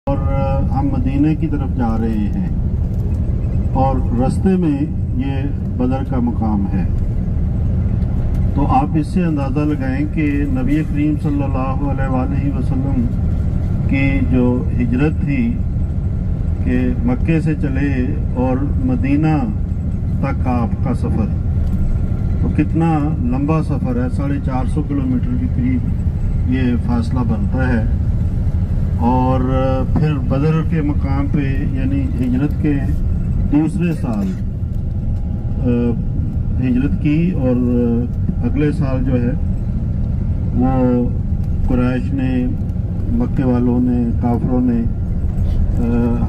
اور ہم مدینے کی طرف جا رہے ہیں اور رستے میں یہ بدر کا مقام ہے۔ تو آپ اس سے اندازہ لگائیں کہ نبی کریم صلی اللہ علیہ وآلہ وسلم کی جو ہجرت تھی کہ مکے سے چلے اور مدینہ تک آپ کا سفر، تو کتنا لمبا سفر ہے، 450 کلومیٹر کے قریب یہ فاصلہ بنتا ہے۔ اور پھر بدر کے مقام پہ یعنی ہجرت کے دوسرے سال ہجرت کی، اور اگلے سال جو ہے وہ قریش نے، مکے والوں نے، کافروں نے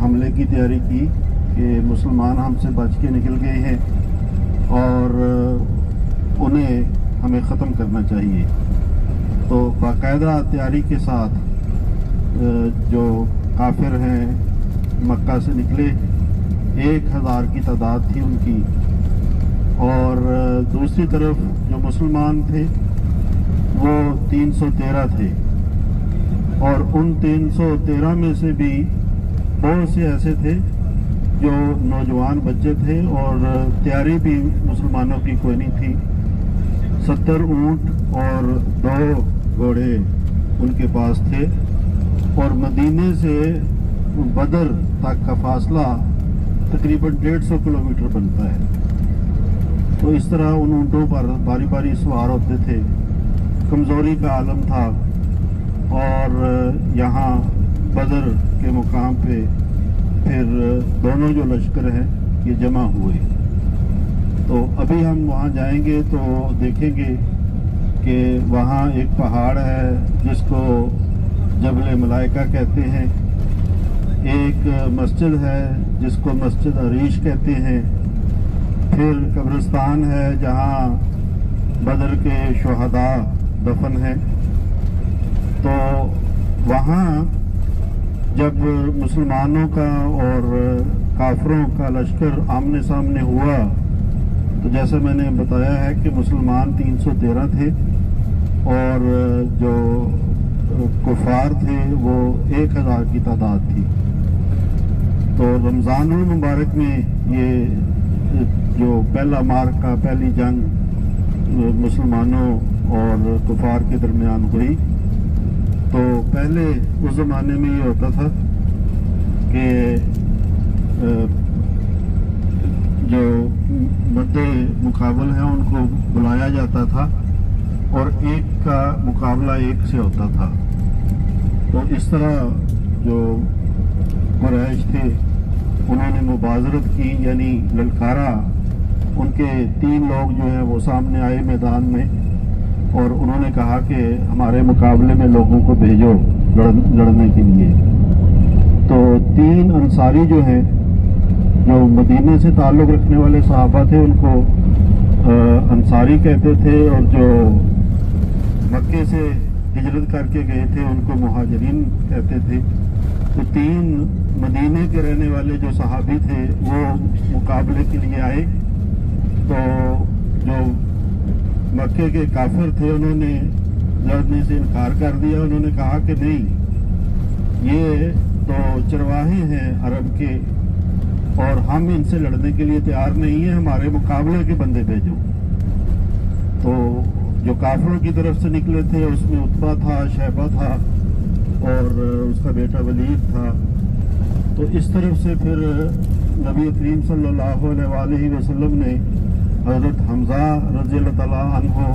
حملے کی تیاری کی کہ مسلمان ہم سے بچ کے نکل گئے ہیں اور انہیں ہمیں ختم کرنا چاہیے۔ تو باقاعدہ تیاری کے ساتھ جو کافر ہیں مکہ سے نکلے، 1000 کی تعداد تھی ان کی، اور دوسری طرف جو مسلمان تھے وہ 313 تھے، اور ان 313 میں سے بھی بہت سے ایسے تھے جو نوجوان بچے تھے، اور تیاری بھی مسلمانوں کی کوئی نہیں تھی۔ 70 اونٹ اور 2 گھوڑے ان کے پاس تھے، اور مدینے سے بدر تک کا فاصلہ تقریباً 150 کلومیٹر بنتا ہے۔ تو اس طرح ان اونٹوں پر باری باری سوار ہوتے تھے، کمزوری کا عالم تھا، اور یہاں بدر کے مقام پہ پھر دونوں جو لشکر ہیں یہ جمع ہوئے۔ تو ابھی ہم وہاں جائیں گے تو دیکھیں گے کہ وہاں ایک پہاڑ ہے جس کو جبل ملائکہ کہتے ہیں، ایک مسجد ہے جس کو مسجد عریش کہتے ہیں، پھر قبرستان ہے جہاں بدر کے شہداء دفن ہیں۔ تو وہاں جب مسلمانوں کا اور کافروں کا لشکر آمنے سامنے ہوا تو جیسے میں نے بتایا ہے کہ مسلمان 313 تھے اور جو کفار تھے وہ 1000 کی تعداد تھی۔ تو رمضان المبارک میں یہ جو پہلا مارکہ، پہلی جنگ مسلمانوں اور کفار کے درمیان ہوئی، تو پہلے اس زمانے میں یہ ہوتا تھا کہ جو مدے مقابل ہیں ان کو بلایا جاتا تھا اور ایک کا مقابلہ ایک سے ہوتا تھا۔ تو اس طرح جو قریش تھے انہوں نے مبازرت کی، یعنی للکارا۔ ان کے 3 لوگ جو ہیں وہ سامنے آئے میدان میں، اور انہوں نے کہا کہ ہمارے مقابلے میں لوگوں کو بھیجو لڑنے کے لیے۔ تو 3 انصاری جو ہیں، جو مدینے سے تعلق رکھنے والے صحابہ تھے، ان کو انصاری کہتے تھے، اور جو مکے سے ہجرت کر کے گئے تھے ان کو مہاجرین کہتے تھے۔ تو 3 مدینے کے رہنے والے جو صحابی تھے وہ مقابلے کے لیے آئے، تو جو مکے کے کافر تھے انہوں نے لڑنے سے انکار کر دیا۔ انہوں نے کہا کہ نہیں، یہ تو چرواہے ہیں عرب کے اور ہم ان سے لڑنے کے لیے تیار نہیں ہیں، ہمارے مقابلے کے بندے بھیجو۔ تو جو کافروں کی طرف سے نکلے تھے اس میں عتبہ تھا، شیبہ تھا، اور اس کا بیٹا ولید تھا۔ تو اس طرف سے پھر نبی کریم صلی اللہ علیہ وآلہ وسلم نے حضرت حمزہ رضی اللہ تعالیٰ عنہ،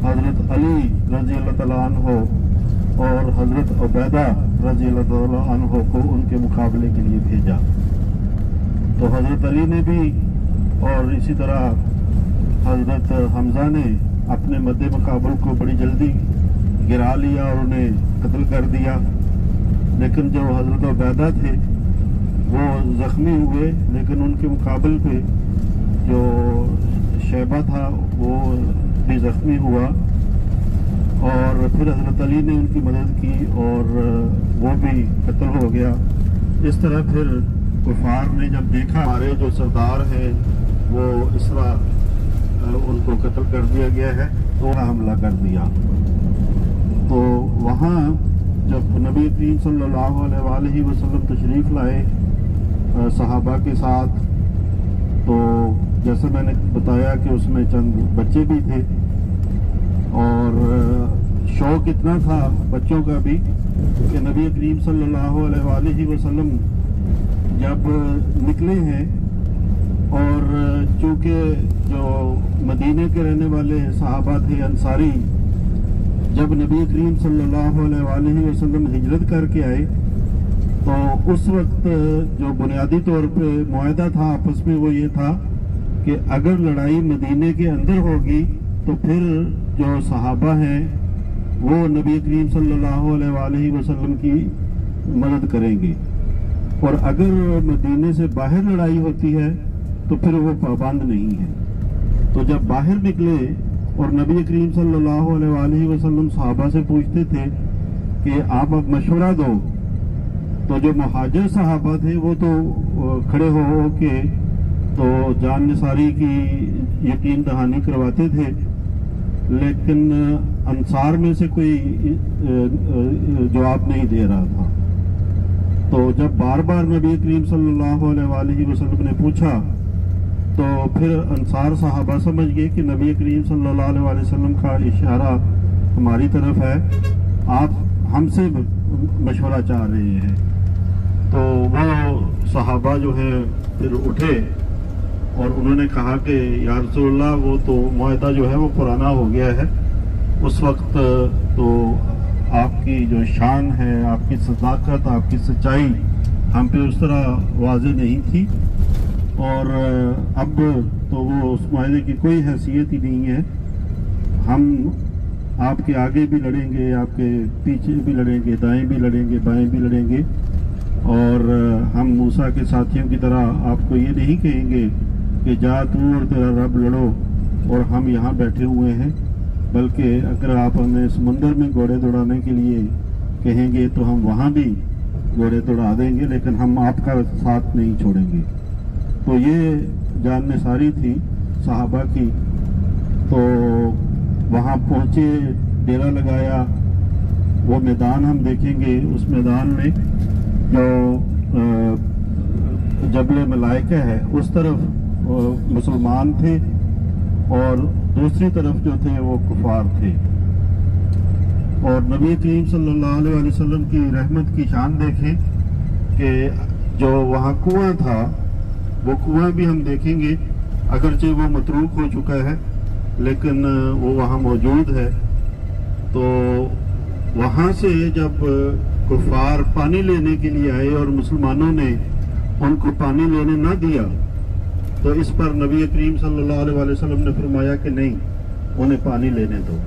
حضرت علی رضی اللہ تعالیٰ عنہ اور حضرت عبیدہ رضی اللہ تعالیٰ عنہ کو ان کے مقابلے کے لیے بھیجا۔ تو حضرت علی نے بھی اور اسی طرح حضرت حمزہ نے اپنے مد مقابل کو بڑی جلدی گرا لیا اور انہیں قتل کر دیا، لیکن جو حضرت عبیدہ تھے وہ زخمی ہوئے، لیکن ان کے مقابل پہ جو شیبہ تھا وہ بھی زخمی ہوا، اور پھر حضرت علی نے ان کی مدد کی اور وہ بھی قتل ہو گیا۔ اس طرح پھر کفار نے جب دیکھا ہمارے جو سردار ہیں وہ اس طرح ان کو قتل کر دیا گیا ہے تو حملہ کر دیا۔ تو وہاں जब नबी करीम सल्लल्लाहु अलैहि वसल्लम तशरीफ़ लाए सहाबा के साथ, तो जैसे मैंने बताया कि उसमें चंद बच्चे भी थे और शौक़ इतना था बच्चों का भी कि नबी करीम सल्लल्लाहु अलैहि वसल्लम जब निकले हैं, और चूँकि जो मदीने के रहने वाले सहाबा थे अंसारी, जब नबी करीम सल्लल्लाहु अलैहि वसल्लम हिजरत करके आए तो उस वक्त जो बुनियादी तौर पे मुआहदा था आपस में वो ये था कि अगर लड़ाई मदीने के अंदर होगी तो फिर जो सहाबा हैं वो नबी करीम सल्लल्लाहु अलैहि वसल्लम की मदद करेंगे, और अगर मदीने से बाहर लड़ाई होती है तो फिर वो पाबंद नहीं है। तो जब बाहर निकले और नबी करीम सल्लल्लाहु अलैहि वसल्लम सहाबा से पूछते थे कि आप अब मशवरा दो, तो जो मुहाजिर सहाबा थे वो तो खड़े हो के तो जान निसारी की यकीन दहानी करवाते थे, लेकिन अंसार में से कोई जवाब नहीं दे रहा था। तो जब बार बार नबी करीम सल्लल्लाहु अलैहि वसल्लम ने पूछा तो फिर अंसार सहाबा समझ गए कि नबी करीम सल्लल्लाहु अलैहि वसल्लम का इशारा हमारी तरफ है, आप हमसे मशवरा चाह रहे हैं। तो वो सहाबा जो है फिर उठे और उन्होंने कहा कि या रसूलल्लाह, वो तो मुआहदा जो है वो पुराना हो गया है, उस वक्त तो आपकी जो शान है, आपकी सदाकत, आपकी सच्चाई हम पे उस तरह वाज़ेह नहीं थी, और अब तो वो उस मुआहदे की कोई हैसियत ही नहीं है। हम आपके आगे भी लड़ेंगे, आपके पीछे भी लड़ेंगे, दाएं भी लड़ेंगे, बाएं भी लड़ेंगे, और हम मूसा के साथियों की तरह आपको ये नहीं कहेंगे कि जा तू और तेरा रब लड़ो और हम यहाँ बैठे हुए हैं, बल्कि अगर आप हमें समुंदर में घोड़े दौड़ाने के लिए कहेंगे तो हम वहाँ भी घोड़े दौड़ा देंगे, लेकिन हम आपका साथ नहीं छोड़ेंगे। तो ये जान निसारी थी सहाबा की। तो वहाँ पहुँचे, डेरा लगाया, वो मैदान हम देखेंगे, उस मैदान में जो जबल मलाइका है उस तरफ मुसलमान थे और दूसरी तरफ जो थे वो कुफार थे। और नबी करीम सल्लल्लाहु अलैहि वसल्लम की रहमत की शान देखें कि जो वहाँ कुआं था वो कुआं भी हम देखेंगे, अगरचे वो मतरूक हो चुका है लेकिन वो वहाँ मौजूद है। तो वहाँ से जब कुफार पानी लेने के लिए आए और मुसलमानों ने उनको पानी लेने ना दिया, तो इस पर नबी करीम सल्लल्लाहु अलैहि वसल्लम ने फरमाया कि नहीं, उन्हें पानी लेने दो।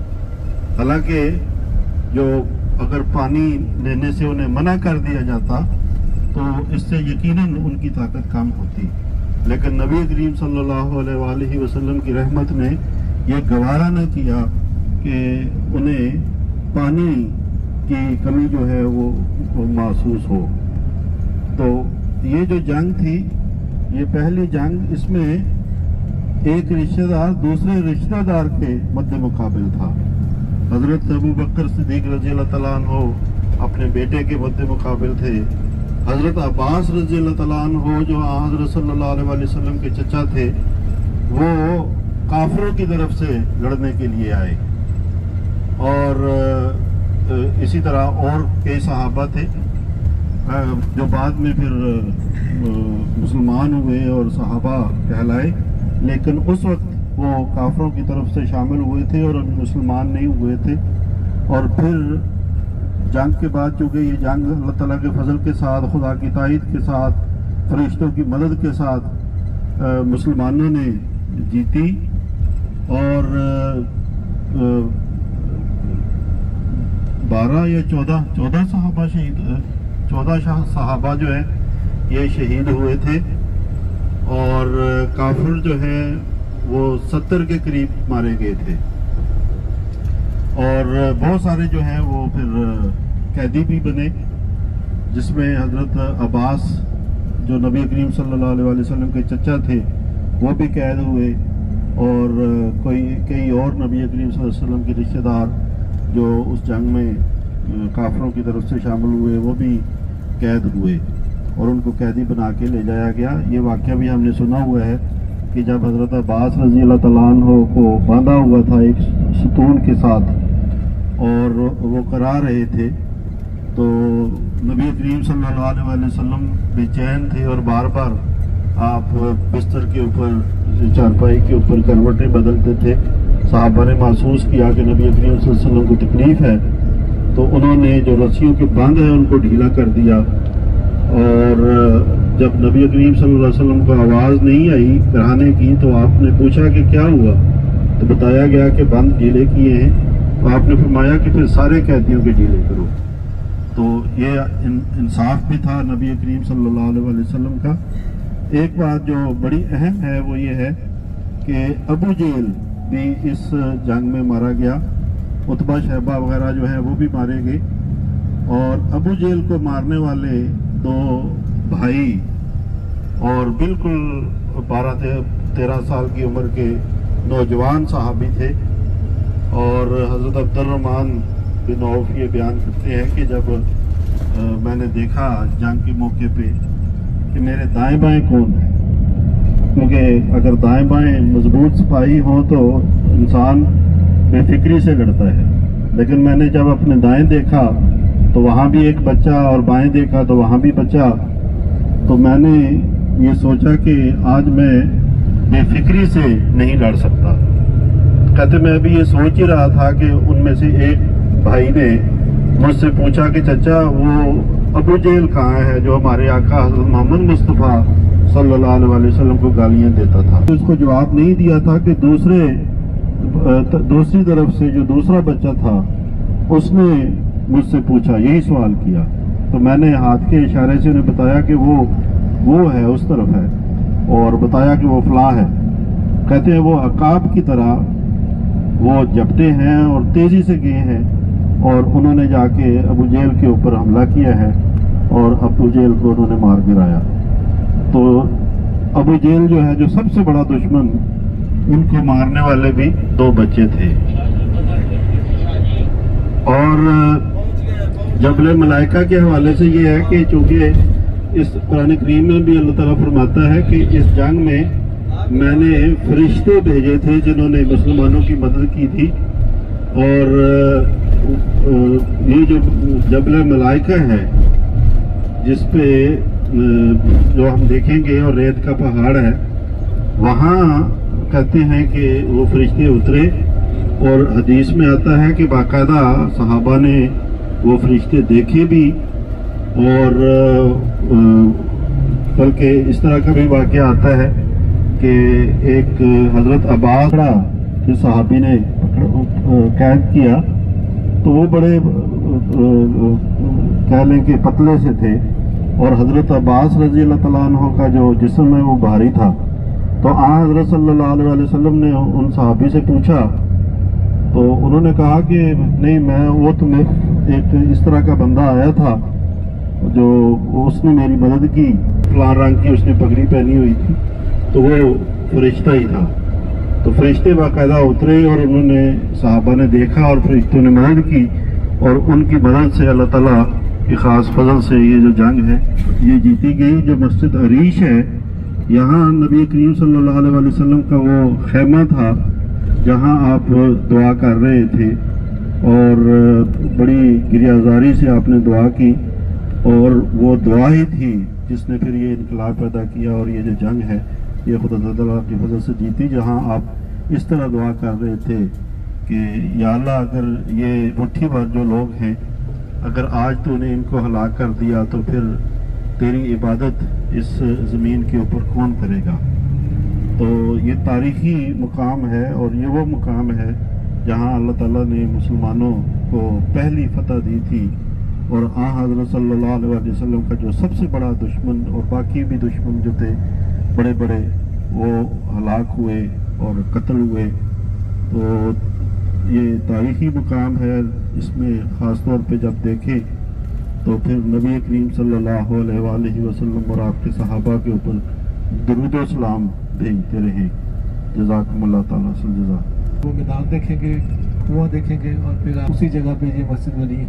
हालांकि जो अगर पानी लेने से उन्हें मना कर दिया जाता तो इससे यकीनन उनकी ताकत कम होती, लेकिन नबी करीम सल्लल्लाहु अलैहि वसल्लम की रहमत ने यह गवारा न किया कि उन्हें पानी की कमी जो है वो महसूस हो। तो ये जो जंग थी, ये पहली जंग, इसमें एक रिश्तेदार दूसरे रिश्तेदार के मद्दे मुकाबिल था। हजरत अबू बकर सिद्दीक रज़ी अल्लाह तआला अन्हु अपने बेटे के मद्दे मुकाबिल थे। हजरत अब्बास रज़ी अल्लाह तआला अन्हु जो हजरत सल्लल्लाहु अलैहि वसल्लम के चचा थे, वो काफिरों की तरफ से लड़ने के लिए आए, और इसी तरह और कई सहाबा थे जो बाद में फिर मुसलमान हुए और सहाबा कहलाए, लेकिन उस वक्त वो काफिरों की तरफ से शामिल हुए थे और मुसलमान नहीं हुए थे। और फिर जंग के बाद चूँकि ये जंग अल्लाह ताला के फजल के साथ, खुदा की ताईद के साथ, फरिश्तों की मदद के साथ मुसलमानों ने जीती, और 12 या 14 सहाबा शहीद, 14 सहाबा जो है ये शहीद हुए थे, और काफिर जो है वो 70 के करीब मारे गए थे, और बहुत सारे जो हैं वो फिर कैदी भी बने, जिसमें हजरत अब्बास जो नबी करीम सल्लल्लाहु अलैहि वसल्लम के चचा थे वो भी कैद हुए, और कई और नबी करीम सल्लल्लाहु अलैहि वसल्लम के रिश्तेदार जो उस जंग में काफरों की तरफ से शामिल हुए वो भी कैद हुए और उनको कैदी बना के ले जाया गया। ये वाक़या भी हमने सुना हुआ है कि जब हज़रत अब्बास रज़ी अल्लाह तआला अन्हु को बांधा हुआ था एक सतून के साथ और वो करा रहे थे, तो नबी करीम सल्लल्लाहु अलैहि वसल्लम बेचैन थे और बार बार आप बिस्तर के ऊपर चारपाई के ऊपर करवटें बदलते थे। सहाबा ने महसूस किया कि नबी करीम सल्लल्लाहु अलैहि वसल्लम को तकलीफ है, तो उन्होंने जो रस्सियों के बंध है उनको ढीला कर दिया। और जब नबी करीम सल्लल्लाहु अलैहि वसल्लम को आवाज़ नहीं आई कराने की, तो आपने पूछा कि क्या हुआ, तो बताया गया कि बंद ढीले किए हैं। तो आपने फरमाया कि फिर सारे कैदियों के ढीले करो। तो ये इंसाफ भी था नबी करीम सल्लल्लाहु अलैहि वसल्लम का। एक बात जो बड़ी अहम है वो ये है कि अबू जेल भी इस जंग में मारा गया, उतबा शहबा वगैरह जो है वो भी मारे गए। और अबू जेल को मारने वाले दो भाई और बिल्कुल 12-13 साल की उम्र के नौजवान सहाबी थे। और हज़रत अब्दुर्रहमान बिन औफ ये बयान करते हैं कि जब मैंने देखा जंग के मौके पे कि मेरे दाएं बाएं कौन है, क्योंकि अगर दाएं बाएं मजबूत सिपाही हों तो इंसान बेफिक्री से लड़ता है। लेकिन मैंने जब अपने दाएं देखा तो वहाँ भी एक बच्चा और बाएं देखा तो वहाँ भी बच्चा, तो मैंने ये सोचा कि आज मैं बेफिक्री से नहीं लड़ सकता। कहते मैं अभी ये सोच ही रहा था कि उनमें से एक भाई ने मुझसे पूछा कि चचा वो अबू जेल कहाँ है जो हमारे आका हज़रत मोहम्मद मुस्तफ़ा सल्लल्लाहु अलैहि वसल्लम को गालियाँ देता था। तो उसको जवाब नहीं दिया था कि दूसरी तरफ से जो दूसरा बच्चा था उसने मुझसे पूछा, यही सवाल किया। तो मैंने हाथ के इशारे से उन्हें बताया कि वो है, उस तरफ है, और बताया कि वो फलां है। कहते हैं वो अकाब की तरह वो झपटे हैं और तेजी से गए हैं और उन्होंने जाके अबू जेल के ऊपर हमला किया है और अबू जेल को उन्होंने मार गिराया। तो अबू जेल जो है जो सबसे बड़ा दुश्मन, उनको मारने वाले भी दो बच्चे थे। और जबल मलाइका के हवाले से ये है कि चूंकि इस कुरान करीम में भी अल्लाह ताला फरमाता है कि इस जंग में मैंने फरिश्ते भेजे थे जिन्होंने मुसलमानों की मदद की थी। और ये जो जबल मलाइका है जिस पे जो हम देखेंगे और रेत का पहाड़ है, वहाँ कहते हैं कि वो फरिश्ते उतरे और हदीस में आता है कि बाकायदा सहाबा ने वो फरिश्ते देखे भी। और बल्कि इस तरह का भी वाक़या आता है कि एक हज़रत अब्बास जिस सहाबी ने कैद किया तो वो बड़े कह लें कि पतले से थे और हज़रत अब्बास रज़ी अल्लाह तआला अन्हु का जो जिस्म है वो भारी था। तो हज़रत सल्लल्लाहु अलैहि वसल्लम ने उन सहाबी से पूछा, तो उन्होंने कहा कि नहीं, मैं वो तुम्हें एक इस तरह का बंदा आया था जो उसने मेरी मदद की, फलां रंग की उसने पगड़ी पहनी हुई थी, तो वो फरिश्ता ही था। तो फरिश्ते बाकायदा उतरे और उन्होंने सहाबा ने देखा और फरिश्तों ने मदद की और उनकी मदद से अल्लाह ताला की ख़ास फजल से ये जो जंग है ये जीती गई। जो मस्जिद अरीश है, यहाँ नबी करीम सल्लल्लाहु अलैहि वसल्लम का वो खैमा था जहाँ आप दुआ कर रहे थे और बड़ी गिरियाजारी से आपने दुआ की और वो दुआ ही थी जिसने फिर ये इनकलाब पैदा किया और ये जो जंग है ये खुदा ताला की फजल से जीती। जहाँ आप इस तरह दुआ कर रहे थे कि या अल्लाह अगर ये मुट्ठी भर जो लोग हैं अगर आज तूने इनको हलाक कर दिया तो फिर तेरी इबादत इस ज़मीन के ऊपर कौन करेगा। तो ये तारीख़ी मुकाम है और ये वो मुकाम है जहाँ अल्लाह ताला ने मुसलमानों को पहली फतह दी थी और हज़रत सल्लल्लाहु अलैहि वसल्लम का जो सबसे बड़ा दुश्मन और बाकी भी दुश्मन जो थे बड़े बड़े वो हलाक हुए और कत्ल हुए। तो ये तारीख़ी मुकाम है। इसमें ख़ास तौर पे जब देखें तो फिर नबी करीम सल्लल्लाहु अलैहि वसल्लम और आपके सहाबा के ऊपर दुरूद व सलाम भेजते रहे। जज़ाकुमुल्लाह ताला सल्लल्लाहु। वो मैदान देखेंगे, कुआं देखेंगे और फिर उसी जगह पे ये मस्जिद बनी है।